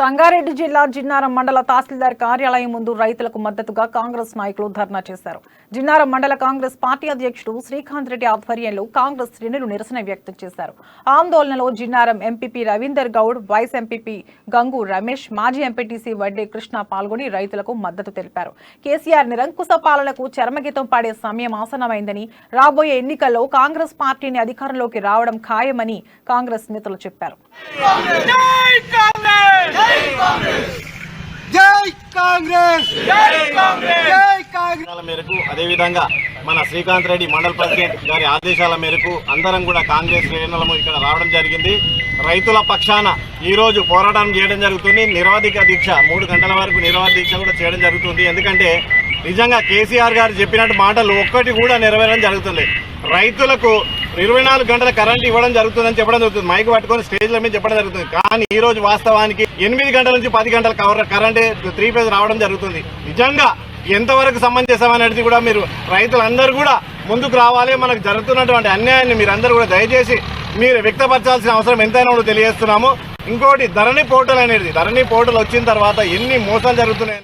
సంగారెడ్డి జిల్లా జిన్నారం మండల తహసీల్దార్ కార్యాలయం ముందు రైతులకు మద్దతుగా కాంగ్రెస్ నాయకులు ధర్నా చేశారు. జిన్నారం మండల కాంగ్రెస్ పార్టీ అధ్యక్షుడు శ్రీకాంత్ రెడ్డి ఆధ్వర్యంలో కాంగ్రెస్ శ్రేణులు నిరసన వ్యక్తం చేశారు. ఆందోళనలో Jinnaram MPP Ravinder Goud, vice MPP Gangu Ramesh, మాజీ ఎంపీటీసీ వడ్డే కృష్ణ పాల్గొని రైతులకు మద్దతు తెలిపారు. కేసీఆర్ నిరంకుశ పాలనకు చరమగీతం పాడే సమయం ఆసన్నమైందని, రాబోయే ఎన్నికల్లో కాంగ్రెస్ పార్టీని అధికారంలోకి రావడం ఖాయమని కాంగ్రెస్ నేతలు చెప్పారు. మేరకు అదేవిధంగా మన శ్రీకాంత్ రెడ్డి మండల ప్రెసిడెంట్ గారి ఆదేశాల మేరకు అందరం కూడా కాంగ్రెస్ శ్రేణులము ఇక్కడ రావడం జరిగింది. రైతుల పక్షాన ఈ రోజు పోరాటం చేయడం జరుగుతుంది. నిరవధిక దీక్ష 3 గంటల వరకు నిరవధిక దీక్ష కూడా చేయడం జరుగుతుంది. ఎందుకంటే నిజంగా కేసీఆర్ గారు చెప్పినట్టు మాటలు ఒక్కటి కూడా నెరవేరడం జరుగుతుంది. రైతులకు 24 గంటల కరెంట్ ఇవ్వడం జరుగుతుందని చెప్పడం జరుగుతుంది. మైక్ పట్టుకొని స్టేజ్ల మీద చెప్పడం జరుగుతుంది. కానీ ఈ రోజు వాస్తవానికి 8 గంటల నుంచి 10 గంటల కరెంట్ 3 ఫేజ్ రావడం జరుగుతుంది. నిజంగా ఎంతవరకు సమంజసం అనేది కూడా మీరు రైతులందరూ కూడా ముందుకు రావాలి. మనకు జరుగుతున్నటువంటి అన్యాయాన్ని మీరందరూ కూడా దయచేసి మీరు వ్యక్తపరచాల్సిన అవసరం ఎంతైనా కూడా తెలియజేస్తున్నాము. ఇంకోటి ధరణి పోర్టల్ అనేది, ధరణి పోర్టల్ వచ్చిన తర్వాత ఎన్ని మోసాలు జరుగుతున్నాయి.